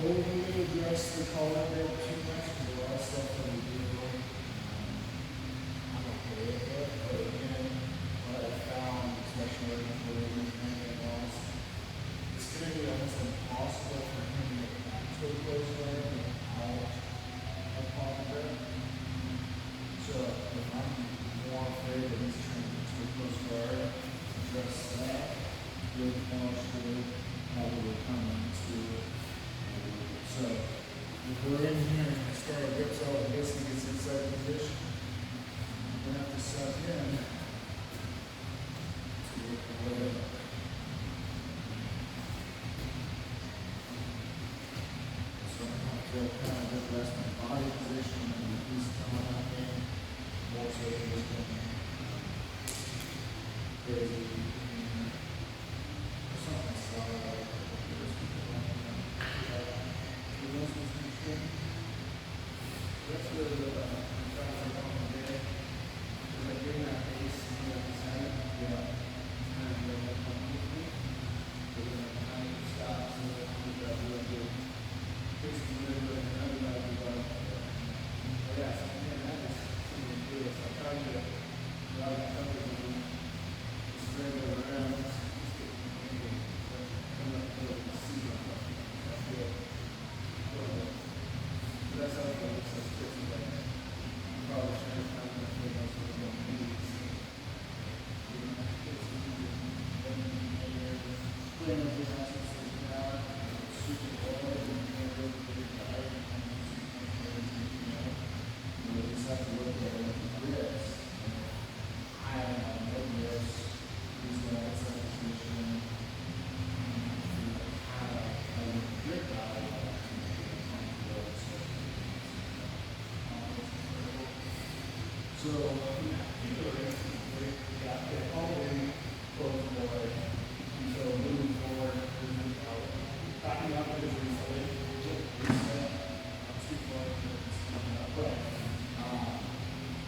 overly address the color bit too much, because a lot of stuff that we do, I'm okay with it, but again, what I found, especially for these manual walls, it's gonna be almost impossible for him to get back to a closed guard without a polymer. So if I'm more afraid that he's trying to get to a closed guard, address that, good polish to it, probably come into it. So if we're in here and the star rips out of this and gets inside position, we're gonna have to suck in to get the way up. So I'm gonna have to kind of address my body position and he's coming up in more so than just going crazy. Or something solid like That's where the trials are going today. Because I bring that base on the other side. yeah. Kind of like that one with me. So then I kind of stop so that I do that real good. Fix the middle and another guy will go. But yeah, so man, that is something to do. So I try to allow the coverage to spread it around. Just get come up to the seat. That's good. So that's how it goes. That's tricky, but probably should have found that for those who don't need it. Clean up your house and sit down, super cold, and you're really pretty tired, and you just have to look at it with the grips. I don't know, no grips, these guys have a position, how to grip out of it. So, moving forward, backing up is recently,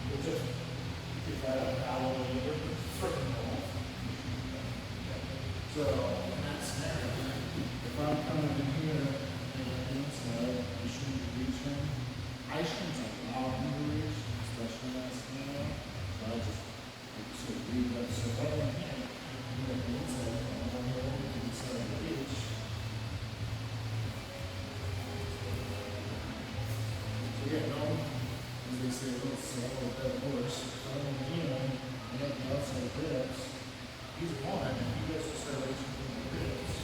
we'll just get that up out of the way, freaking cool. So, in that scenario, if I'm coming in here and the inside, you shouldn't reach him. I shouldn't allow him to reach, especially in that scenario. So I just sort of leave that. So if I'm in here, you know, the inside, I'm going to go over to the side of the beach. So yeah, no, as they say, let's say, oh, that horse. If I'm in here, and have the outside grips, he's one, and he gets to start reaching for the grips.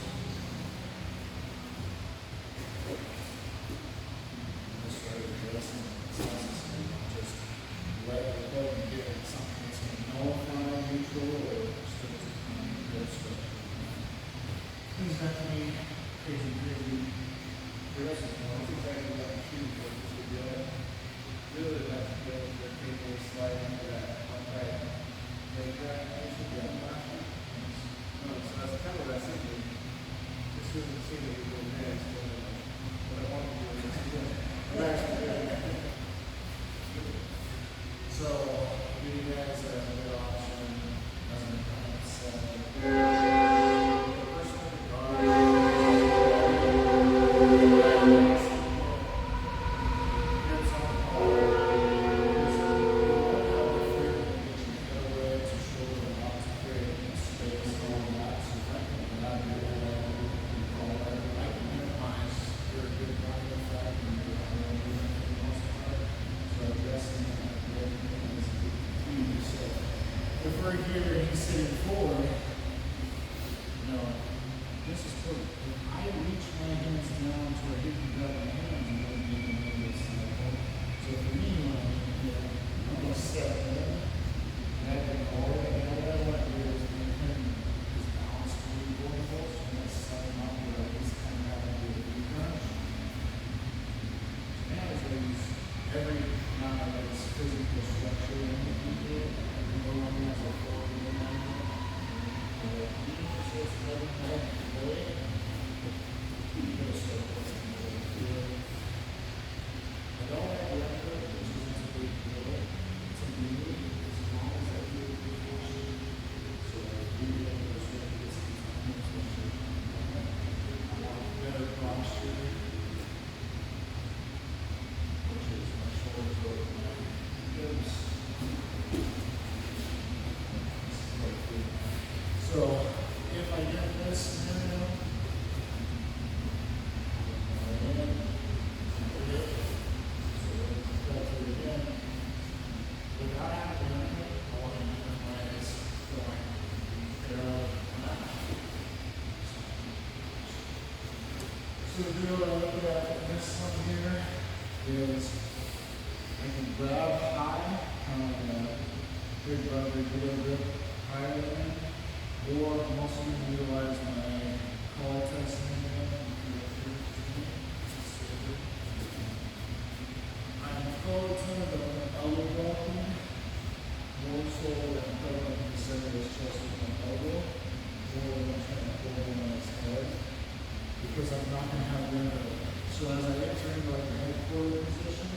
Just start addressing just let it go and get something that's going to nullify neutral or still good stuff. Things have to be crazy. That's exactly what I'm shooting for. Just to get it. Really, that's to get the people to slide into that upright leg track. No, so that's kind of what I was thinking. As soon as you see that you're doing next, what I want to do is just do it. So, give you guys a good option as an account set. Personal regard. If we're here and he's sitting forward, you know, this is perfect. If I reach my hands down to where he can go So the deal I look at this one here is I can grab high, kind of like a big rubber deal grip higher than, or I'm also going to utilize my collar testing again. I'm collar testing, but I'm elbow walking, more so than covering the center of his chest with my elbow, or I'm trying to hold him on his head, because I'm not going to have them. So as I enter into like the headquarter position,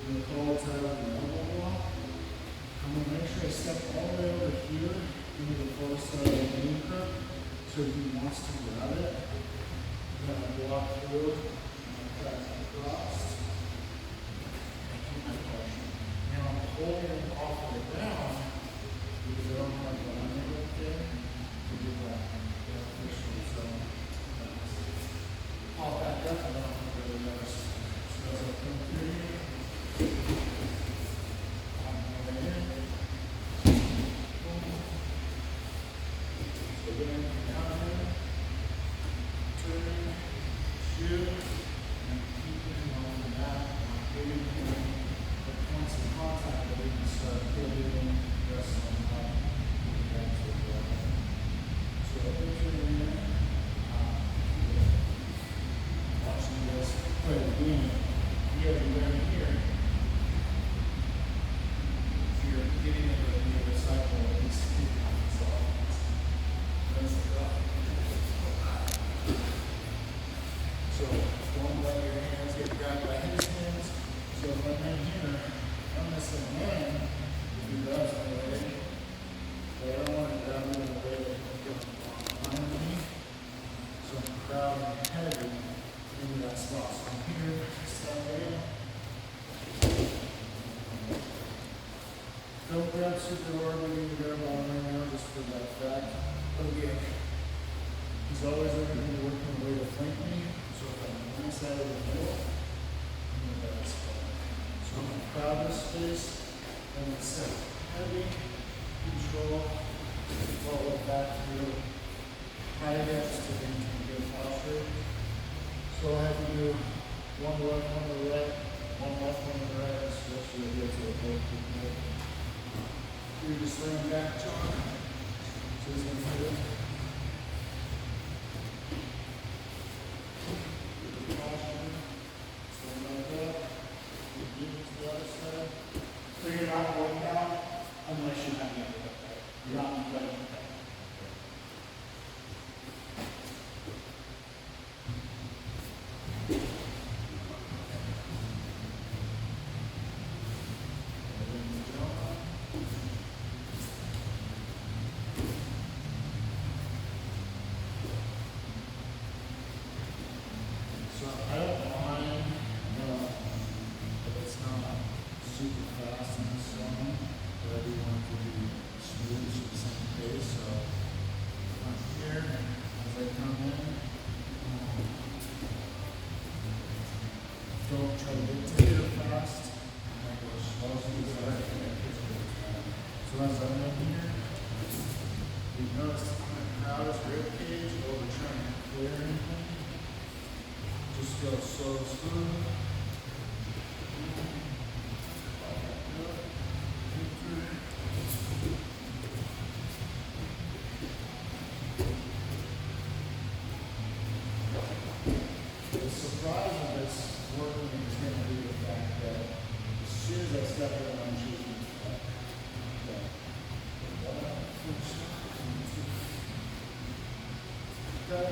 in the collar test and the elbow walk, I'm going to make sure I step all the way over here into the far side of the knee grip. So if he wants to grab it, then I walk through and I pass across. I keep my pressure. Now I'm holding him off of the ground because I don't have the line right there to do that official. So I'll back up and I'll go to the other side. So as I come through here, don't grab super hard when you grab on right now, just for that fact. But again, he's always looking to work on a way to flank me. So if I'm on one side of the middle, I'm in that spot. So I'm going to crowd this space and then set heavy control, follow back through high depths to maintain good posture. So I have to do one left, one to the right, one left, one to the right, especially to get to a both people. You just lay him back, John. So he's going to hit it. Caution. Stand back up. You to the other side. So you're not going down unless you have the other way. You're not going down. So I don't mind if it's not super fast in this zone, but I do want it to be smooth, so the same pace. So I'm here as I come in. Don't try to dictate it fast. I go slow as you can. So as I'm in here, you notice I'm going to crowd his rib cage over trying to clear anything. Just go slow, smooth. The surprise of this working is going to be the fact that as soon as I step in, I'm choosing to fight. Okay.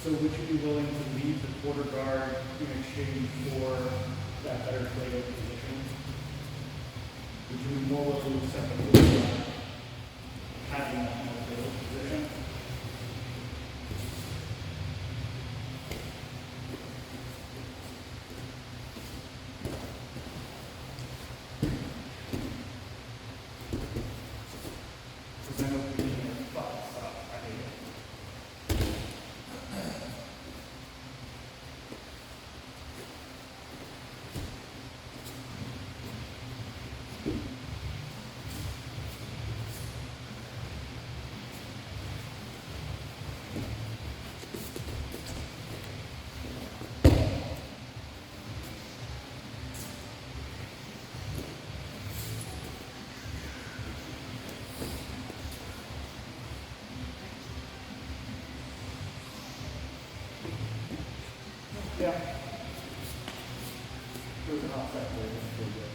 So would you be willing to leave the quarter guard in exchange for that better player position? Would you be more willing to accept the quarter guard having that more player position? Because I know we need to fuck stuff. I hate it. Yeah. It was an offset play, it was pretty good.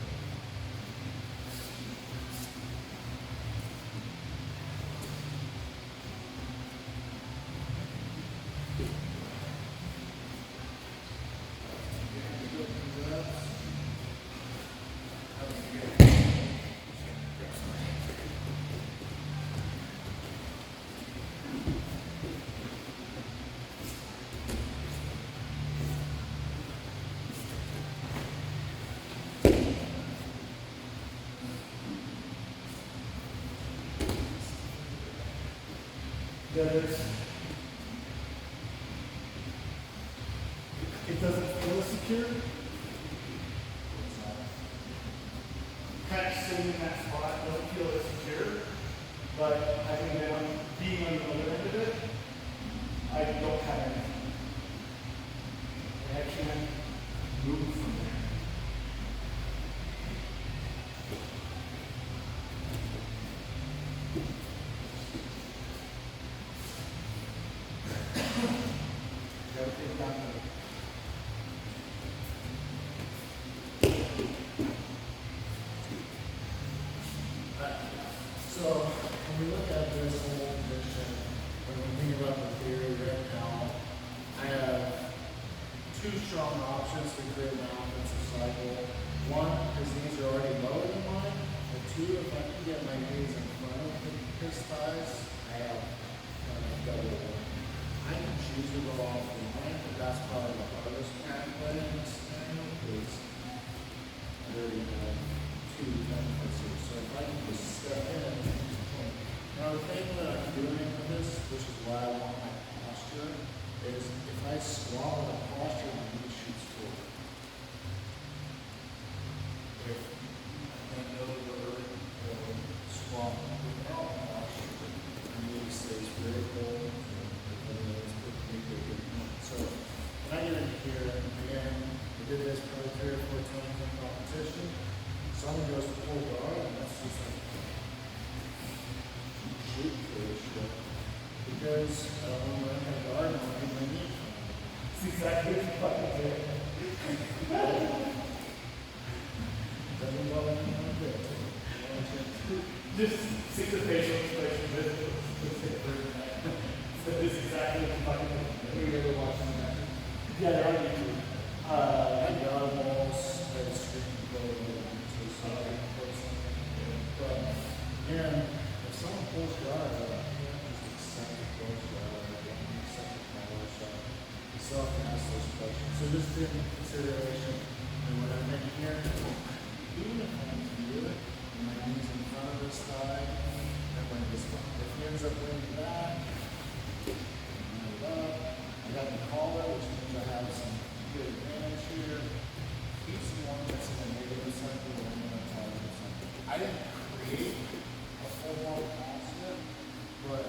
Yeah, it doesn't feel secure. Kind of sitting in that spot doesn't feel as secure, but I think that being on the other end of it, I don't have anything. I can't move from there. Everything down there. So, when we look at this whole position, when we think about the theory right now, I have two strong options to create an offensive cycle. One, his knees are already lower than mine, and two, if I can get my knees in front of his thighs, I have double one. I can choose to go off the line, but that's probably the hardest part of playing in this scenario, because there you go, two benefits here. So if I can just step in. Now the thing that I'm doing with this, which is why I want my posture, is if I swallow the posture, my knee shoots forward. If I know the swallow without posture, my knee stays vertical. So when I get in here, again, I did this probably 3 or 4 times in competition. Someone goes to pull guard, and that's just like shoot fish. Because I don't want to learn how to guard, and I want to get my knee from it. It's exactly what you fucking did. Doesn't bother me one bit. Just see the facial expression of it. That is exactly what you fucking did. We're really watching that. Yeah, they're on YouTube. I got almost a screen go to side but and if someone pulls guard, I can't just accept the close guard, I can't accept the power shot. You still have to ask those questions. So just take into consideration and when I'm in here, even if I can do it, and my knees in front of this thigh, and when this one, if he ends up leaning back, move up. I got the collar, which means I have some good advantage here. He's the one that's in the negative cycle, or I'm in the positive cycle. I didn't create a full-blown offset, but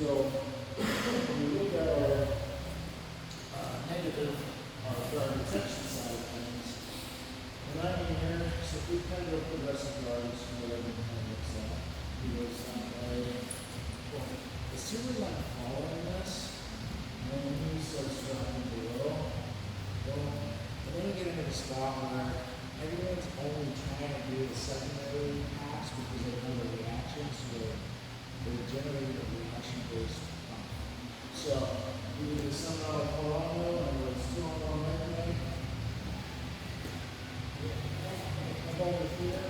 So, when we look at our negative, our retention side of things, when I'm in here, so if we kind of go progressive yards, whatever it kind of looks like, he goes that way. Well, as soon as I'm following this, and then he starts dropping below, well, and then you get into the spot where everyone's only trying to do the secondary pass because they know the reaction, so they're generating a reaction based pump. So, we do some out of Colorado, and we're still on right. Come over here,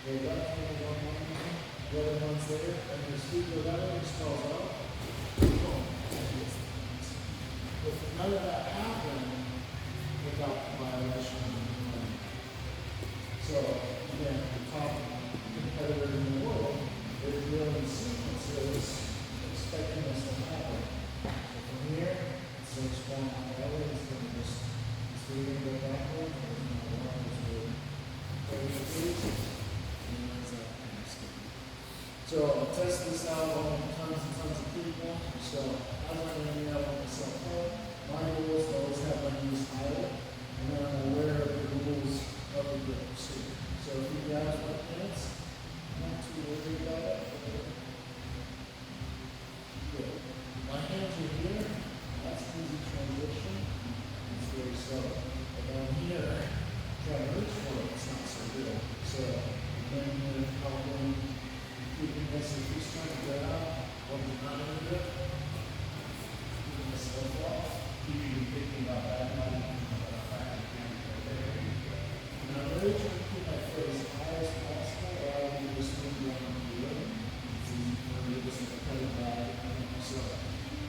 the left hand one line, the other one's there, and the speed of that one spells out. Boom. If none of that happened without the violation of the money. So, again, the top competitor in the world, they're drilling sequences expecting this to happen. So from here, it starts going out that way, it's going to just, it's going to go backwards, and it's going to go up, so I'll test this out on tons and tons of people. So as I'm running out on my cell phone, my goal is to always have my use idle, and then I'm aware of the rules of the grip. So if you guys want minutes, I'm not too worried about it. Good. My hands are here. That's an easy transition. It's very slow. But down here, trying to reach for it, it's not so good. So then you're probably keeping this, if you're trying to get out, what you're not going to do, keeping this stuff off, keep you thinking about that, not even about a fact. And I'm really trying to keep my foot as high as possible, or I'll be just moving around the room. It's easy for me to just cut it back. So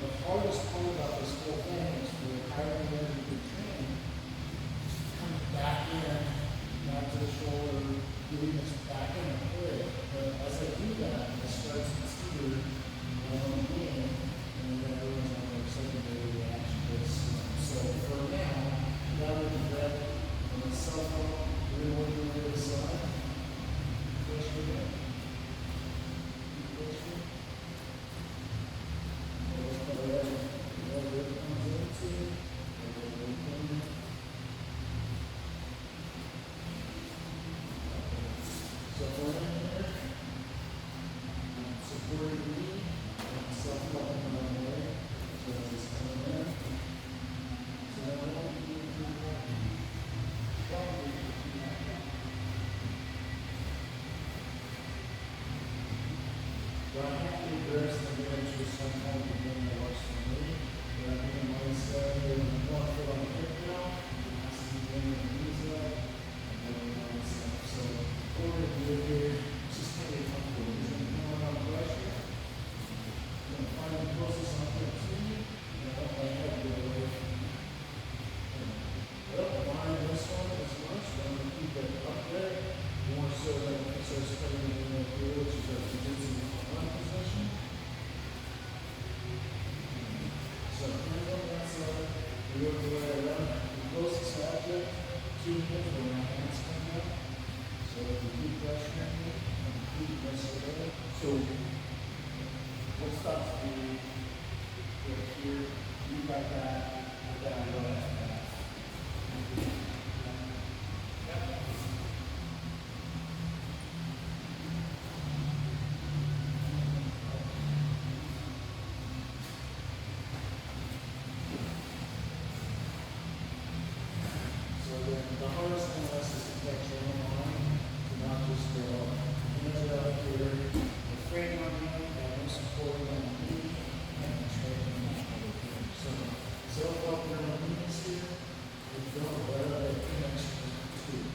the hardest part about this whole thing is for hiring them to be trained, coming back in, back to the shoulder, getting this back in the play. But as I do that, it starts to steer on in, and then everyone's on their secondary reaction base. So for now, now we can grab on the cell phone, we're going to the other side. Push it in. Push it. Whatever it comes into, whatever it comes into. So we're in here, supporting me, and self-helping my way, so it's coming in. So I don't need to probably but I have to address the damage with some kind of thing that works for me. But I mean, when I say I'm going to put on the hip now, it has to be bringing the knees up, and then all this stuff. So what we're going to do here is just kind of get comfortable. He's going to come on out pressure. I'm going to find the closest I'm going to you, and I want my head to go away from you. I don't mind this one as much, but I'm going to keep it up there, more so that when it starts coming in the field, which is our jiu-jitsu position. So hands on that side, we work the way around. The closest object to me where my hands come down. So if we keep pressuring it, and keep pressing it. So what stops me right here, you got that, and then I go after that. The hardest thing for us is to catch your own line, to not just go hands are up here, the frame on you, and no support on the knee, and training on over here. So, self-help your own knees here, and don't let that connection too.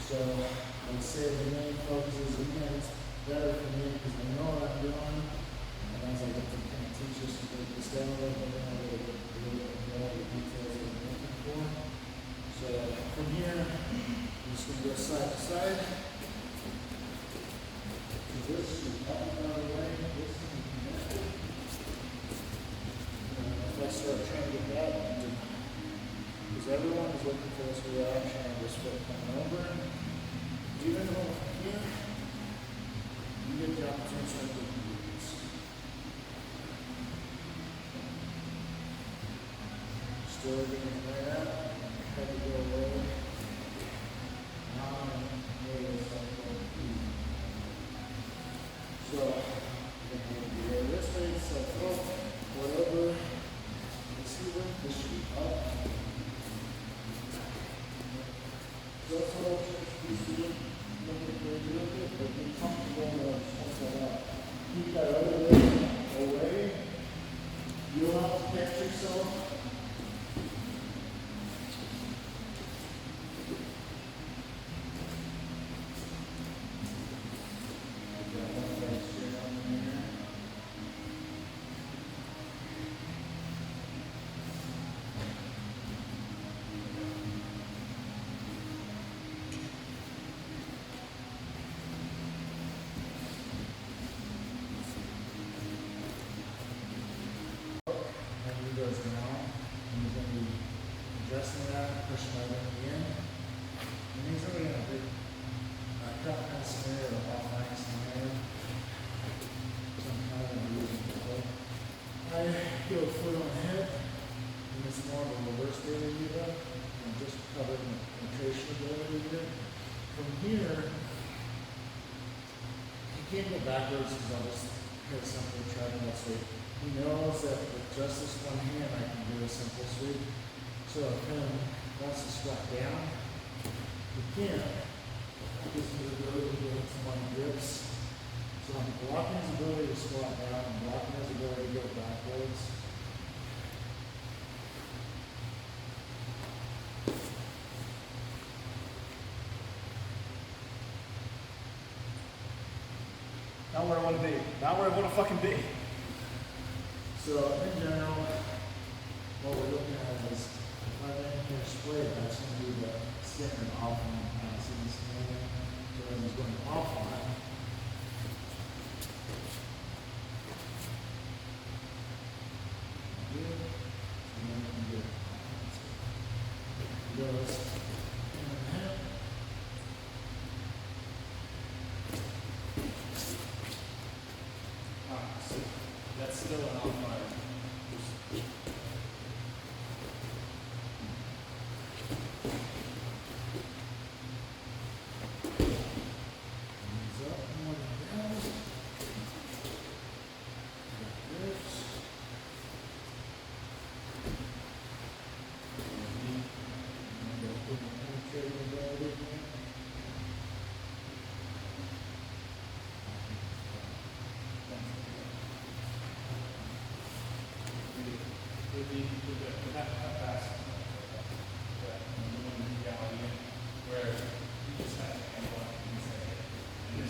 So, I would say the main focus is again, it's better for me because I know what I'm doing, and as I get to kind of teach us to break this down a little bit, a little bit more the details that I'm looking for. So from here, I'm just going to go side to side. So this is up and out of the way, this is connected. If I start trying to get that, because everyone is looking for this reaction of this foot coming over. Even though here, you get the opportunity to start taking moves. Still getting there, head to go away. Now, maybe it's like so, you're going to go this way, so throw, whatever. Receiver, this should be up. So that's what I'll try to see. Look at where you look at, but be comfortable and hold that up. Keep that other leg away. You don't have to catch yourself. Goes down, and he's going to be adjusting that, pushing that in. And he's really in a big cut kind of scenario, off-line scenario. So I'm kind of using the foot. I go foot on head, and it's more of a reverse daily yoga, and just covering the penetration ability here. From here, you can't go backwards because I'll just hit something, try to not sweep. He knows that with just this one hand, I can do a simple sweep. So if him wants to squat down, he can. It gives me the ability to get into my grips. So I'm blocking his ability to squat down, I'm blocking his ability to go backwards. Not where I want to be. Not where I want to fucking be. So in general, what we're looking at is if I make him split, that's going to be the standard offline pass in this scenario. So as he's going offline, good, and then we can get he goes in and out. So that's still an offline. He's up, one down. Grips. And go put the penetrating ability in there. With that pass, where you just have to handle it and say, and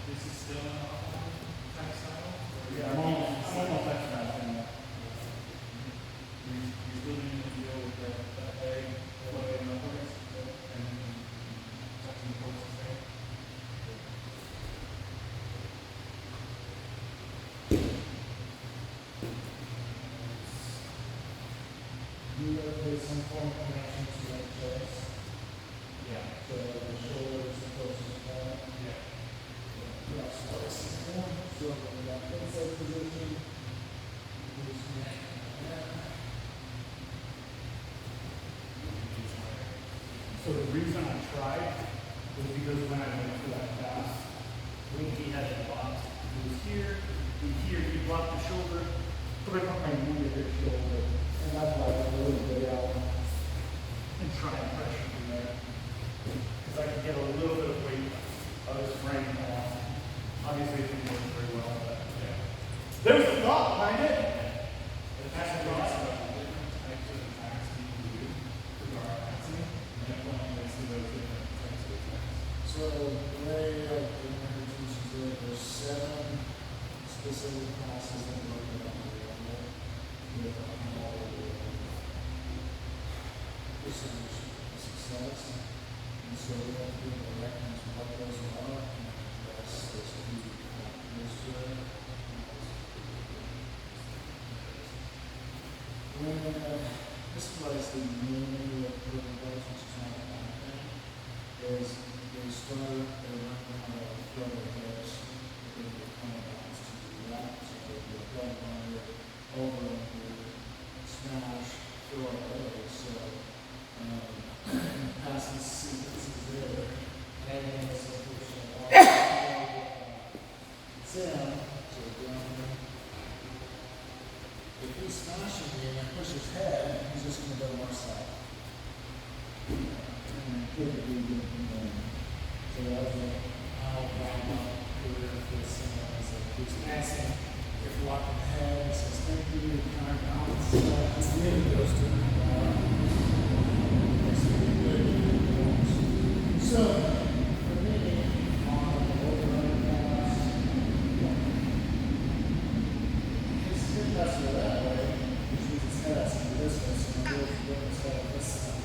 this is still an offline type style? Yeah, I'm almost touching that thing. You're still doing the deal with the egg, floating upwards, and touching the post the same? You know, there's some form of connection to that chest. Yeah. So the shoulder is supposed to fall. Yeah. Yeah, so this is one. So in that inside position, use neck and neck. So the reason I tried was because when I went for that pass, when he had it blocked, he was here, he blocked the shoulder, but I put my knee at his shoulder, and that's why I really get out and try and pressure from there. Because I can get a little bit of weight of his frame off. Obviously it didn't work very well, but yeah. There's a thought behind it. That's the difference about the different types of attacks people do with our acting, and it implements to those different types of attacks. So the way I introduce you to it, there's 7 specific classes that we're looking at with all percentage of success. And so we have to recognize what those are and address those key factors to it. When this was the main urban roads, which is not a bad thing, is they start, they learn how to throw their hips, they get kind of balance to do that, so they get double under, over under, smash, throw our legs, so, passing sequences there. And then it's a push Sam, so down there. If he's smashing me and I push his head, he's just gonna go to our side. And could be good from there. So that was how Obama career for Sam as a he's passing. If you walk in the head, he says, thank you, kind of balance. And then he goes to the So, for me, on the overrun pass, his hip has to go that way, which means his head has to be this way, so I'm going to go his head this side.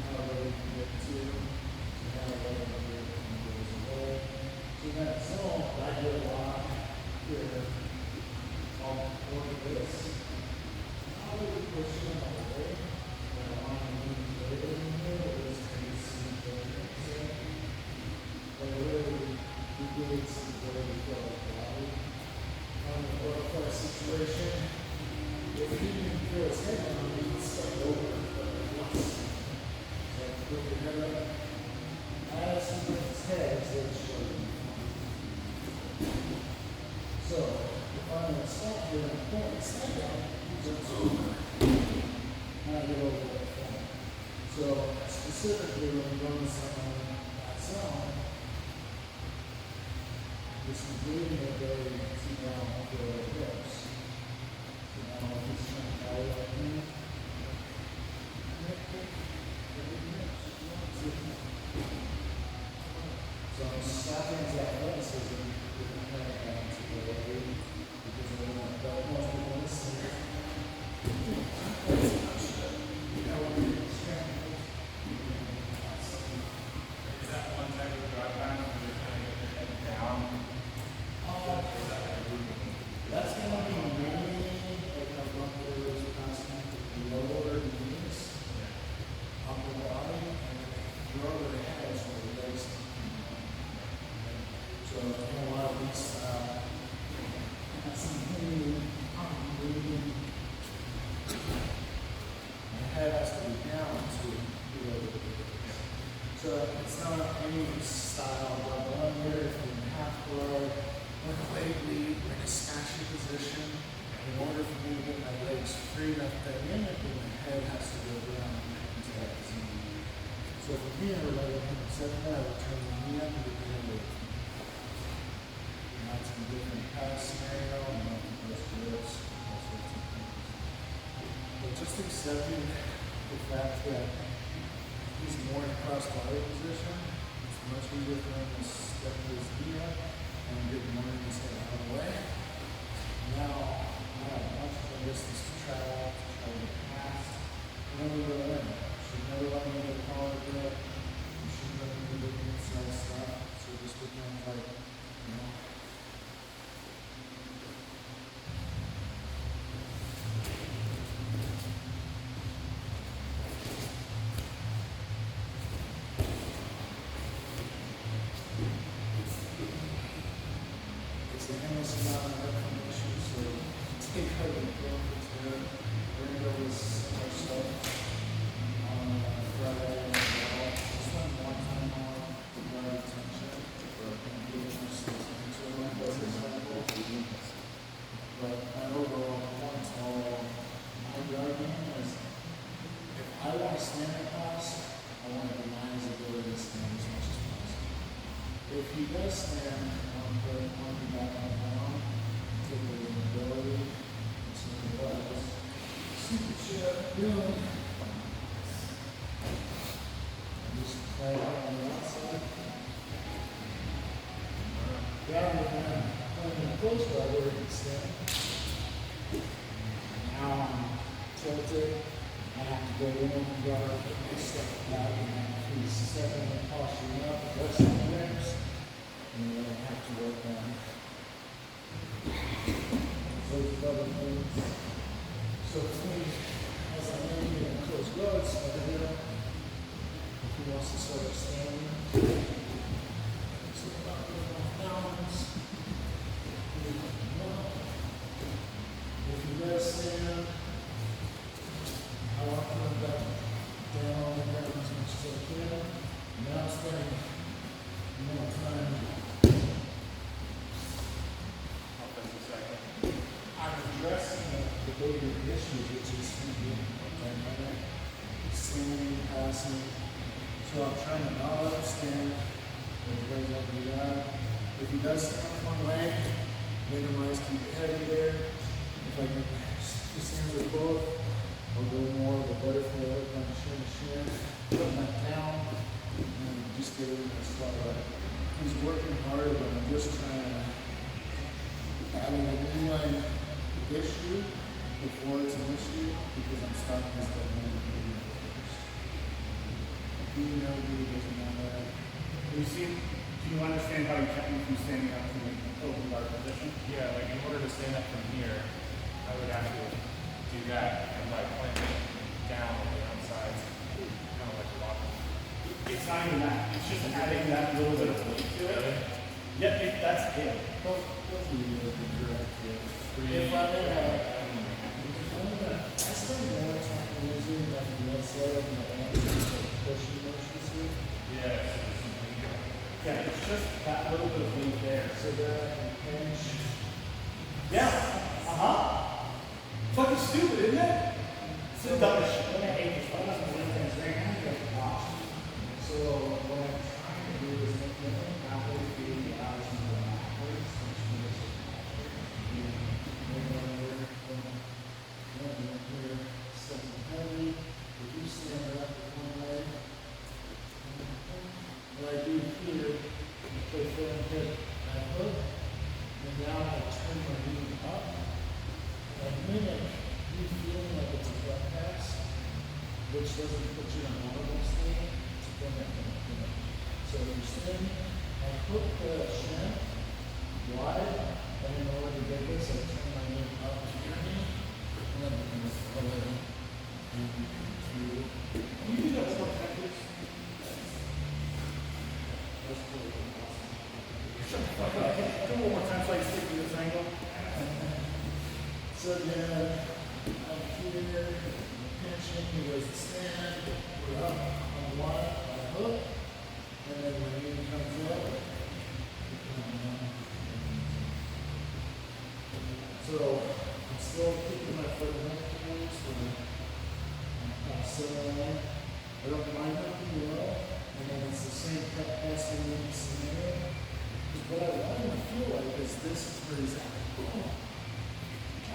How do we get to, now what do we goes away. So that zone, I get a lot here, I'll work this. How do we push him away? And I want to move later in here, or is but really, we did some very good body. On the butterfly situation, if he didn't throw his head on, he would step over once. So put your head up. As he puts his head, it's like short. So, if I'm going to stop here and point his head down, he jumps over. Now I get over that point. So, specifically when you're going somewhere that zone, this is leading the ability to see down over the hips. So now if he's trying to carry like me, so I'm stopping his athleticism with my head down to the way because I don't want that most people listen. Is that one type of drive back where you're kind of getting your head down? That's going to be mainly like a bumpers passing the lower knees, upper body, and your other head is where the legs come. So in a lot of these some moving, my head has to be down to be able to do this. So it's not any style double under, if you're in half guard, like a leg lead, like a smashing position. In order for me to get my legs free enough dynamically, my head has to go down into that position. So from here, we're letting him set that, we're turning the knee up and we're going to that's a different pass scenario, and not the best grips, all sorts of things. But just accepting the fact that he's more in a cross body position, it's much easier for him to step his knee up and get more in his head out of the way. Now, I have much more distance to travel, to try to get past. Remember the limit. Should never let me get a collar grip. You shouldn't let me do inside stuff. So just become like, you know. It's an endless amount of information, so take out the book, it's there. We're going to go with some more stuff on Friday and all. Just spend more time on the guard attention for engagement into a example. But my overall point all my guard game is if I want to stand in class, I want to deny his ability to stand as much as possible. If he does stand, I'll put one back on down, take the ability, and so he does. Super shit, doing. Just play it on the outside. Rather than playing a close guard where he can stand. Now I'm tilted. I have to go in and guard, put my step back, and he's stepping and posturing up, adjusting the ribs. And then I have to work on those other things. So for me, as I'm making a close issues, which is dynamic, standing, passing. So I'm trying to not let him stand. Everybody's like, yeah. If he does stand with one leg, minimize, keep it heavy there. If I can just stand with both, I'll go more of a butterfly up on the shin, put him back down, and just get him in a spot. He's working hard, but I'm just trying to having an inline issue before it's an issue because I'm stopping this dynamic movement first. Even though he doesn't know that. Do you understand how you kept me from standing up to the open guard position? Yeah, like in order to stand up from here, I would have to do that and like plant it down on the outside, kind of like walking. It's not even that. It's just adding that little bit of weight to it. Yep, that's it. Both videos are correct. If I spend more time using like the website and the pushing motions here. yeah, Yeah, it's just that little bit of weight there. So that pinch. Yeah. Fucking stupid, isn't it? It's the dumbest shit. I hate this fucking So what I'm trying to do is make them halfway through the hours and go backwards, which makes it here, second heavy. If you stand up with one leg, what I do here, I play foot and hip, I hook, and now I turn my knee up. And the minute you feel like it's a butt pass, which doesn't put you in a normal state, it's a bring it in. So you spin, I hook the shin wide, and in order to get this, I turn my knee up to your knee, and then I'm going to throw it in. And you can through. Can you do that with more practice? That's pretty awesome. Shut the fuck up. Do it one more time so I can stick to this angle. So then, I'm here, pinching, he goes to stand, we're up on one, I hook, and then when he comes up, we come down. So, I'm still keeping my foot in the place, so I'm sitting there. I don't mind looking low, and then it's the same cut passing in the scenario. Because what I want him to feel like is this is where he's at.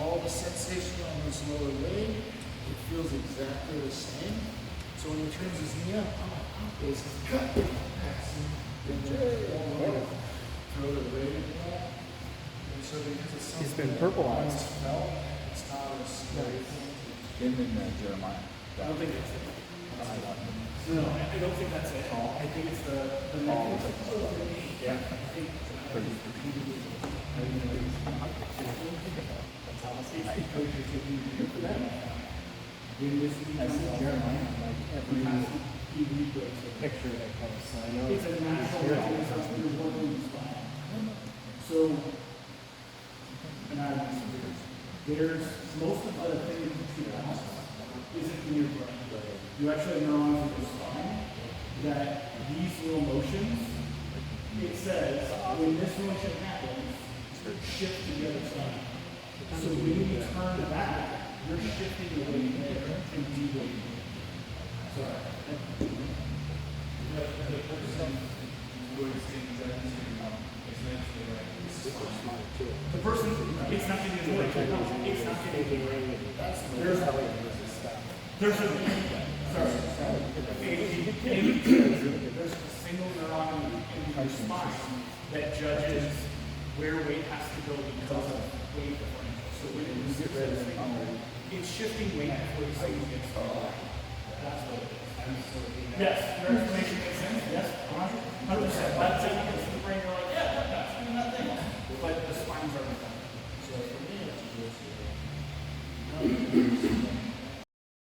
All the sensation on this lower leg, it feels exactly the same. So when he turns his knee up, it's cut, passing, then throw the weight back. And so because it's something It's been that purpleized. once felt, it's not a scary thing. Him and Jeremiah. I don't think it's it. No, I don't think that's it. I think it's the neck. Yeah. I think I see Jeremiah like every picture that comes, so I know. it's a natural mechanism you're working with spine. So, there's most of the things you see that isn't in your brain. You actually have neurons in your spine that these little motions, it says when this motion happens, shift to the other side. So when you turn back, you're shifting the weight there and de-weighting. Sorry. The person, it's not getting the weight. It's not getting the weight. There's a, there's a single neuron in your spine that judges where weight has to go because of weight differential. So when it get rid of it's shifting weight before you say you get started. That's what it is. Yes, your explanation makes sense. Yes, 100%. That's it.